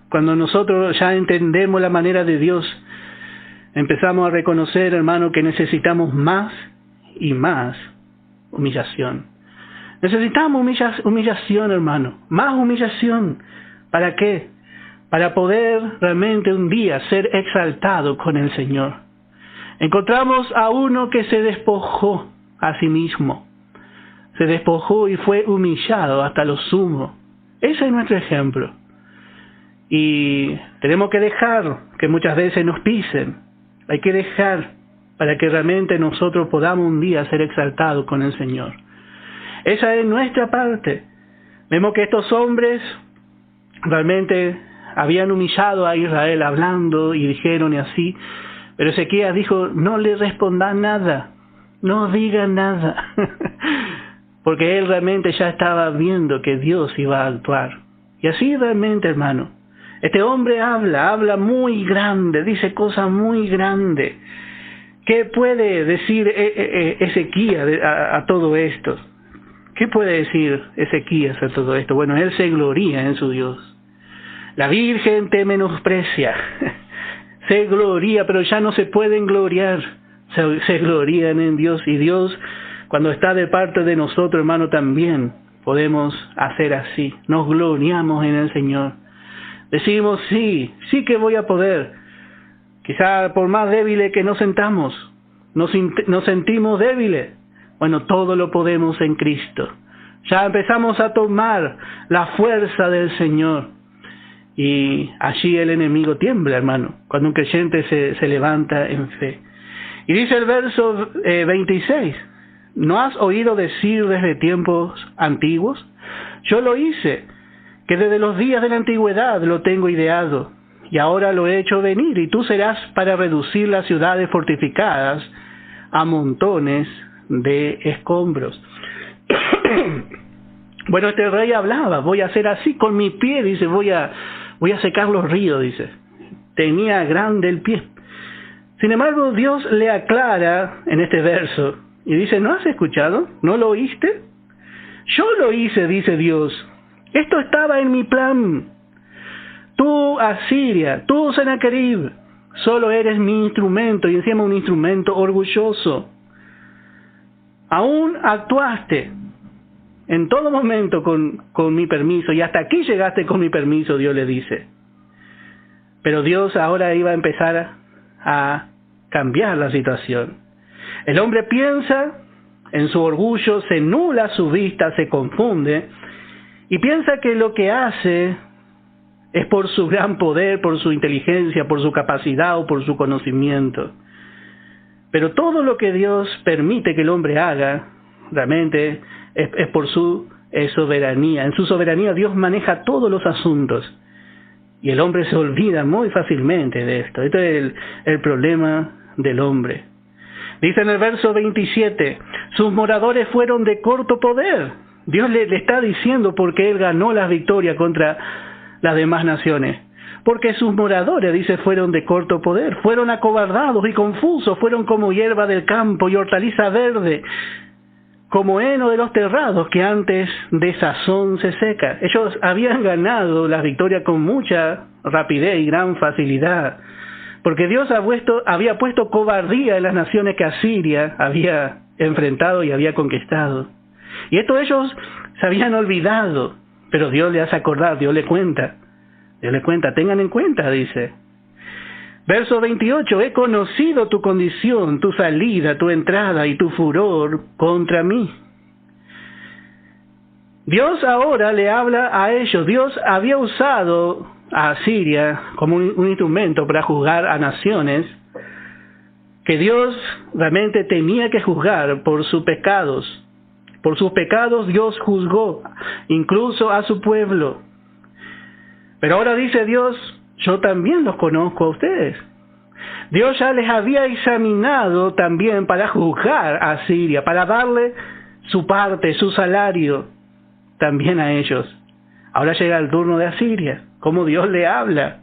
Cuando nosotros ya entendemos la manera de Dios, empezamos a reconocer, hermano, que necesitamos más y más humillación. Necesitamos humillación, hermano. Más humillación. ¿Para qué? Para poder realmente un día ser exaltado con el Señor. Encontramos a uno que se despojó a sí mismo. Se despojó y fue humillado hasta lo sumo. Ese es nuestro ejemplo. Y tenemos que dejar que muchas veces nos pisen. Hay que dejar para que realmente nosotros podamos un día ser exaltados con el Señor. Esa es nuestra parte. Vemos que estos hombres realmente habían humillado a Israel hablando y dijeron y así. Pero Ezequías dijo, no le respondan nada, no digan nada. Porque él realmente ya estaba viendo que Dios iba a actuar. Y así realmente, hermano, este hombre habla muy grande, dice cosas muy grandes. ¿Qué puede decir Ezequías a todo esto? ¿Qué puede decir Ezequías a todo esto? Bueno, él se gloría en su Dios. La Virgen te menosprecia. Se gloría, pero ya no se pueden gloriar. Se glorían en Dios. Y Dios, cuando está de parte de nosotros, hermano, también podemos hacer así. Nos gloriamos en el Señor. Decimos, sí que voy a poder. Quizá por más débiles que nos sentamos, nos sentimos débiles. Bueno, todo lo podemos en Cristo. Ya empezamos a tomar la fuerza del Señor. Y allí el enemigo tiembla, hermano, cuando un creyente se levanta en fe. Y dice el verso 26, ¿no has oído decir desde tiempos antiguos? Yo lo hice, que desde los días de la antigüedad lo tengo ideado, y ahora lo he hecho venir, y tú serás para reducir las ciudades fortificadas a montones de escombros. Bueno, este rey hablaba, voy a hacer así con mi pie, dice, voy a secar los ríos, dice. Tenía grande el pie. Sin embargo, Dios le aclara en este verso y dice, ¿no has escuchado? ¿No lo oíste? Yo lo hice, dice Dios. Esto estaba en mi plan. Tú, Asiria, tú, Sennacherib, solo eres mi instrumento, y encima un instrumento orgulloso. Aún actuaste en todo momento con mi permiso, y hasta aquí llegaste con mi permiso, Dios le dice. Pero Dios ahora iba a empezar a cambiar la situación. El hombre piensa en su orgullo, se nubla su vista, se confunde, y piensa que lo que hace es por su gran poder, por su inteligencia, por su capacidad o por su conocimiento. Pero todo lo que Dios permite que el hombre haga, realmente es por su soberanía. En su soberanía Dios maneja todos los asuntos. Y el hombre se olvida muy fácilmente de esto. Este es el problema del hombre. Dice en el verso 27, sus moradores fueron de corto poder. Dios le está diciendo por qué él ganó las victorias contra las demás naciones. Porque sus moradores, dice, fueron de corto poder. Fueron acobardados y confusos. Fueron como hierba del campo y hortaliza verde, como heno de los terrados que antes de sazón se seca. Ellos habían ganado las victorias con mucha rapidez y gran facilidad, porque Dios había puesto cobardía en las naciones que Asiria había enfrentado y había conquistado. Y esto ellos se habían olvidado, pero Dios le hace acordar, Dios le cuenta, tengan en cuenta, dice. Verso 28, he conocido tu condición, tu salida, tu entrada y tu furor contra mí. Dios ahora le habla a ellos. Dios había usado a Asiria como un instrumento para juzgar a naciones que Dios realmente tenía que juzgar por sus pecados. Por sus pecados Dios juzgó incluso a su pueblo. Pero ahora dice Dios, yo también los conozco a ustedes. Dios ya les había examinado también para juzgar a Siria, para darle su parte, su salario también a ellos. Ahora llega el turno de Asiria, como Dios le habla.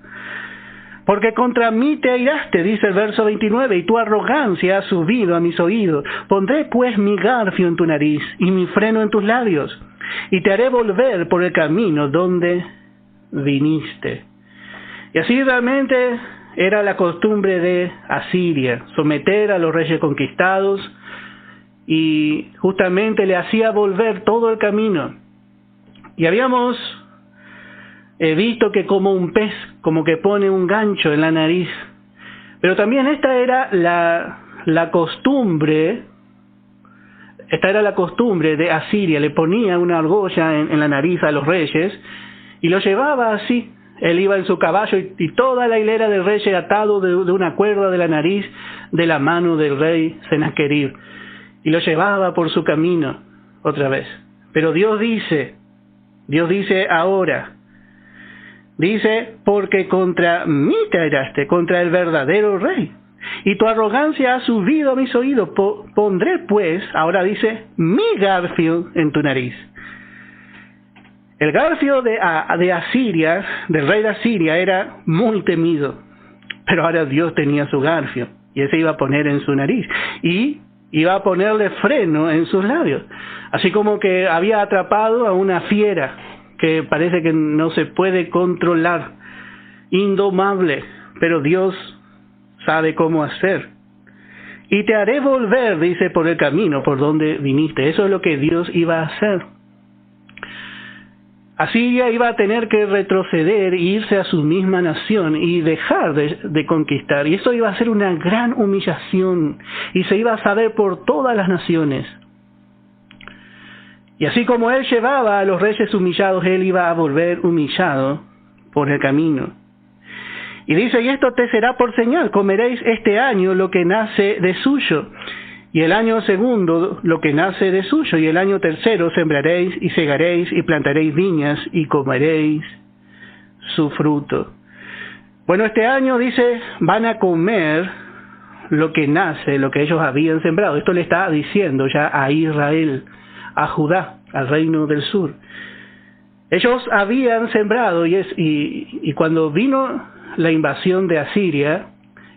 Porque contra mí te airaste, dice el verso 29, y tu arrogancia ha subido a mis oídos. Pondré pues mi garfio en tu nariz y mi freno en tus labios, y te haré volver por el camino donde viniste. Y así realmente era la costumbre de Asiria, someter a los reyes conquistados, y justamente le hacía volver todo el camino. Y habíamos visto que como un pez, como que pone un gancho en la nariz. Pero también esta era la costumbre de Asiria. Le ponía una argolla en la nariz a los reyes y lo llevaba así. Él iba en su caballo y toda la hilera del rey atado de una cuerda de la nariz de la mano del rey Sennacherib. Y lo llevaba por su camino otra vez. Pero Dios dice ahora, dice, porque contra mí te airaste, contra el verdadero rey, y tu arrogancia ha subido a mis oídos. Pondré pues, ahora dice, mi garfio en tu nariz. El garfio de Asiria, del rey de Asiria, era muy temido, pero ahora Dios tenía su garfio, y ese iba a poner en su nariz, y iba a ponerle freno en sus labios, así como que había atrapado a una fiera que parece que no se puede controlar, indomable, pero Dios sabe cómo hacer. Y te haré volver, dice, por el camino por donde viniste. Eso es lo que Dios iba a hacer. Asiria iba a tener que retroceder e irse a su misma nación y dejar de conquistar. Y eso iba a ser una gran humillación y se iba a saber por todas las naciones. Y así como él llevaba a los reyes humillados, él iba a volver humillado por el camino. Y dice, y esto te será por señal, comeréis este año lo que nace de suyo, y el año segundo lo que nace de suyo, y el año tercero sembraréis y segaréis y plantaréis viñas y comeréis su fruto. Bueno, este año dice, van a comer lo que nace, lo que ellos habían sembrado. Esto le está diciendo ya a Israel, a Judá, al reino del sur. Ellos habían sembrado y cuando vino la invasión de Asiria,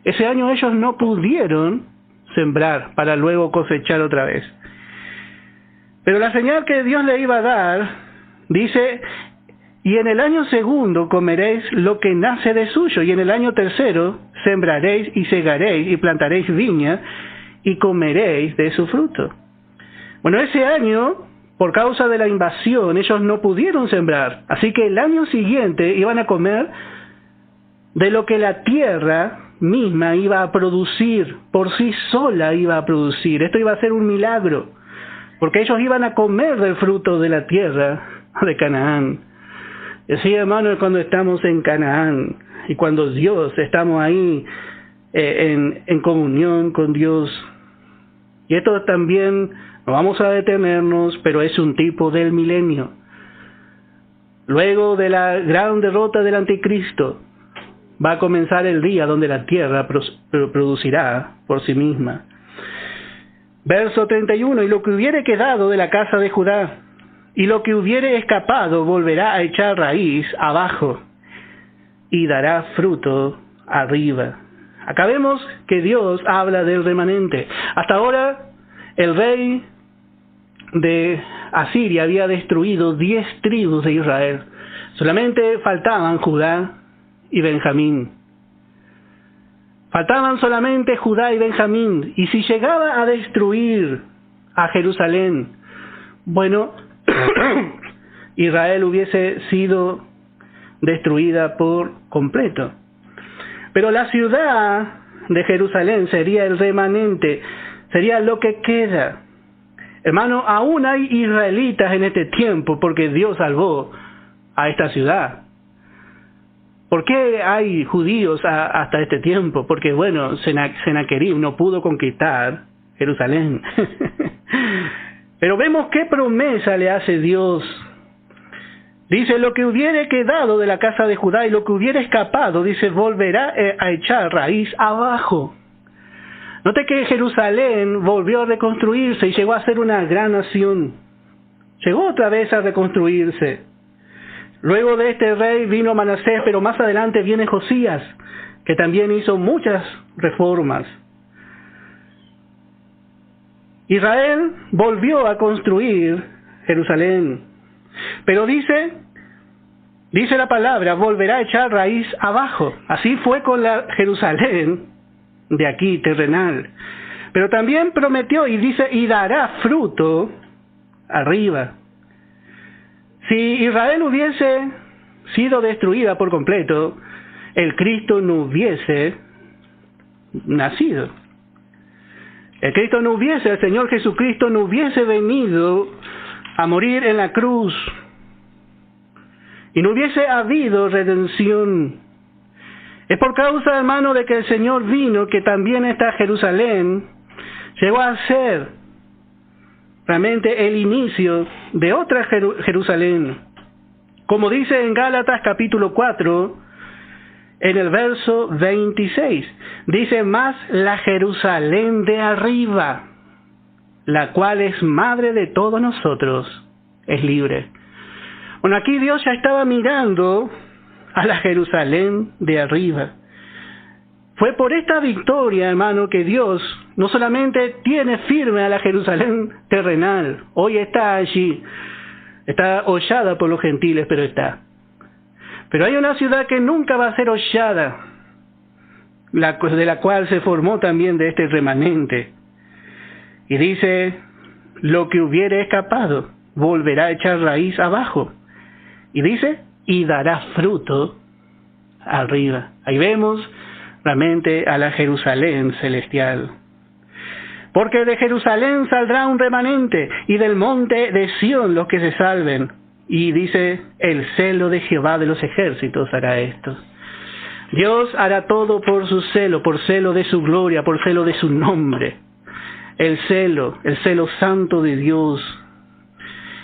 ese año ellos no pudieron sembrar para luego cosechar otra vez. Pero la señal que Dios le iba a dar, dice, y en el año segundo comeréis lo que nace de suyo, y en el año tercero sembraréis y segaréis y plantaréis viña y comeréis de su fruto. Bueno, ese año, por causa de la invasión, ellos no pudieron sembrar. Así que el año siguiente iban a comer de lo que la tierra misma iba a producir, por sí sola iba a producir. Esto iba a ser un milagro, porque ellos iban a comer del fruto de la tierra de Canaán. Sí, hermano, cuando estamos en Canaán y cuando Dios, estamos ahí en comunión con Dios. Y esto también, no vamos a detenernos, pero es un tipo del milenio. Luego de la gran derrota del anticristo, va a comenzar el día donde la tierra producirá por sí misma. Verso 31, y lo que hubiere quedado de la casa de Judá, y lo que hubiere escapado, volverá a echar raíz abajo, y dará fruto arriba. Acá vemos que Dios habla del remanente. Hasta ahora, el rey de Asiria había destruido 10 tribus de Israel. Solamente faltaban Judá y Benjamín. Faltaban solamente Judá y Benjamín. Y si llegaba a destruir a Jerusalén, bueno, Israel hubiese sido destruida por completo. Pero la ciudad de Jerusalén sería el remanente, sería lo que queda. Hermano, aún hay israelitas en este tiempo porque Dios salvó a esta ciudad. ¿Por qué hay judíos hasta este tiempo? Porque, bueno, Senaquerib no pudo conquistar Jerusalén. Pero vemos qué promesa le hace Dios. Dice, lo que hubiere quedado de la casa de Judá y lo que hubiere escapado, dice, volverá a echar raíz abajo. Note que Jerusalén volvió a reconstruirse y llegó a ser una gran nación. Llegó otra vez a reconstruirse. Luego de este rey vino Manasés, pero más adelante viene Josías, que también hizo muchas reformas. Israel volvió a construir Jerusalén, pero dice la palabra, volverá a echar raíz abajo. Así fue con la Jerusalén de aquí, terrenal. Pero también prometió y dice, y dará fruto arriba. Si Israel hubiese sido destruida por completo, el Cristo no hubiese nacido. El Señor Jesucristo no hubiese venido a morir en la cruz. Y no hubiese habido redención. Es por causa, hermano, de que el Señor vino, que también esta Jerusalén llegó a ser realmente el inicio de otra Jerusalén. Como dice en Gálatas capítulo 4, en el verso 26, dice, más la Jerusalén de arriba, la cual es madre de todos nosotros, es libre. Bueno, aquí Dios ya estaba mirando a la Jerusalén de arriba. Fue por esta victoria, hermano, que Dios no solamente tiene firme a la Jerusalén terrenal, hoy está allí, está hollada por los gentiles, pero está. Pero hay una ciudad que nunca va a ser hollada, de la cual se formó también de este remanente. Y dice, lo que hubiere escapado, volverá a echar raíz abajo. Y dice, y dará fruto arriba. Ahí vemos realmente a la Jerusalén celestial. Porque de Jerusalén saldrá un remanente, y del monte de Sión los que se salven. Y dice, el celo de Jehová de los ejércitos hará esto. Dios hará todo por su celo de su gloria, por celo de su nombre. El celo santo de Dios.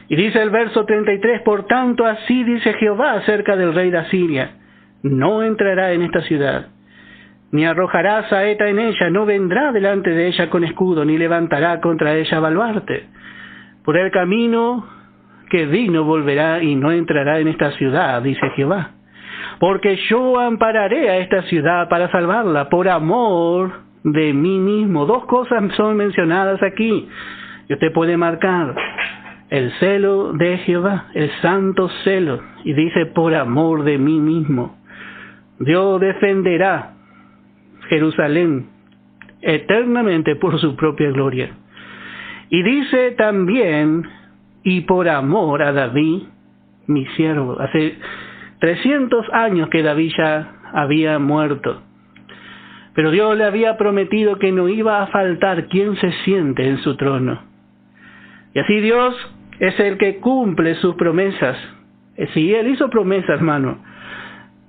Y dice el verso 33, por tanto así dice Jehová acerca del rey de Asiria, no entrará en esta ciudad, ni arrojará saeta en ella, no vendrá delante de ella con escudo, ni levantará contra ella baluarte. Por el camino que vino volverá y no entrará en esta ciudad, dice Jehová. Porque yo ampararé a esta ciudad para salvarla, por amor de mí mismo. Dos cosas son mencionadas aquí, y usted puede marcar: el celo de Jehová, el santo celo, y dice por amor de mí mismo. Dios defenderá Jerusalén eternamente por su propia gloria. Y dice también, y por amor a David, mi siervo. Hace 300 años que David ya había muerto, pero Dios le había prometido que no iba a faltar quien se siente en su trono. Y así Dios es el que cumple sus promesas. Si Él hizo promesas, hermano,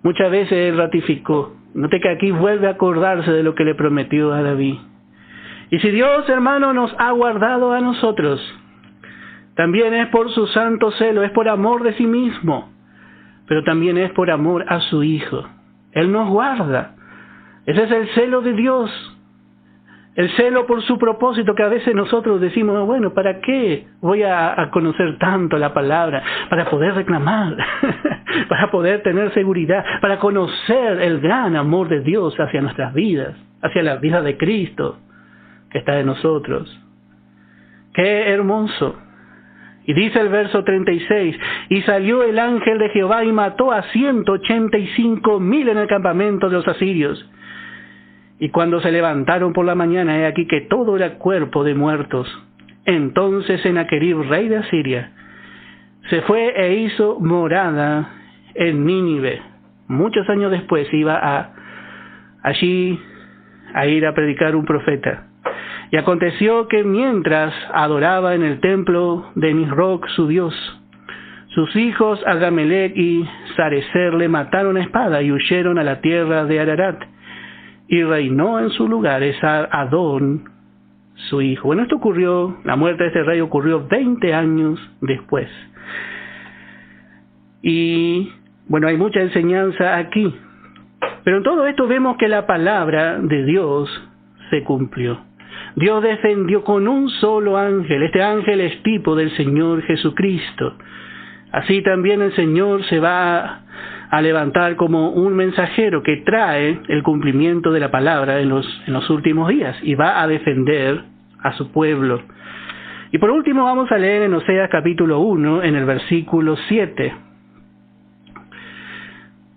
muchas veces Él ratificó. Note que aquí vuelve a acordarse de lo que le prometió a David. Y si Dios, hermano, nos ha guardado a nosotros, también es por su santo celo, es por amor de sí mismo, pero también es por amor a su Hijo. Él nos guarda. Ese es el celo de Dios. El celo por su propósito, que a veces nosotros decimos, bueno, ¿para qué voy a conocer tanto la palabra? Para poder reclamar, para poder tener seguridad, para conocer el gran amor de Dios hacia nuestras vidas, hacia la vida de Cristo que está en nosotros. ¡Qué hermoso! Y dice el verso 36, y salió el ángel de Jehová y mató a 185,000 en el campamento de los asirios. Y cuando se levantaron por la mañana, he aquí que todo era cuerpo de muertos. Entonces Sennacherib, rey de Asiria, se fue e hizo morada en Nínive. Muchos años después iba allí a ir a predicar un profeta. Y aconteció que mientras adoraba en el templo de Nisroch su dios, sus hijos Adrammelech y Sarecer le mataron a espada y huyeron a la tierra de Ararat. Y reinó en su lugar Adón, su hijo. Bueno, esto ocurrió, la muerte de este rey ocurrió 20 años después. Y bueno, hay mucha enseñanza aquí. Pero en todo esto vemos que la palabra de Dios se cumplió. Dios defendió con un solo ángel. Este ángel es tipo del Señor Jesucristo. Así también el Señor se va a levantar como un mensajero que trae el cumplimiento de la palabra en los últimos días y va a defender a su pueblo. Y por último vamos a leer en Oseas capítulo 1 en el versículo 7.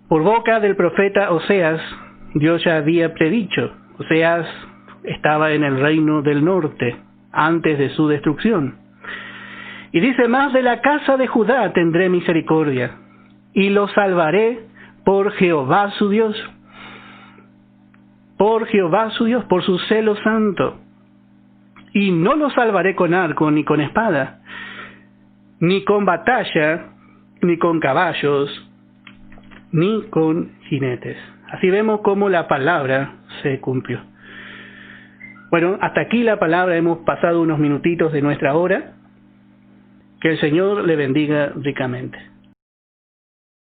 Por boca del profeta Oseas, Dios ya había predicho. Oseas estaba en el reino del norte antes de su destrucción. Y dice, más de la casa de Judá tendré misericordia, y lo salvaré por Jehová su Dios. Por Jehová su Dios, por su celo santo. Y no lo salvaré con arco ni con espada, ni con batalla, ni con caballos, ni con jinetes. Así vemos cómo la palabra se cumplió. Bueno, hasta aquí la palabra, hemos pasado unos minutitos de nuestra hora. Que el Señor le bendiga ricamente.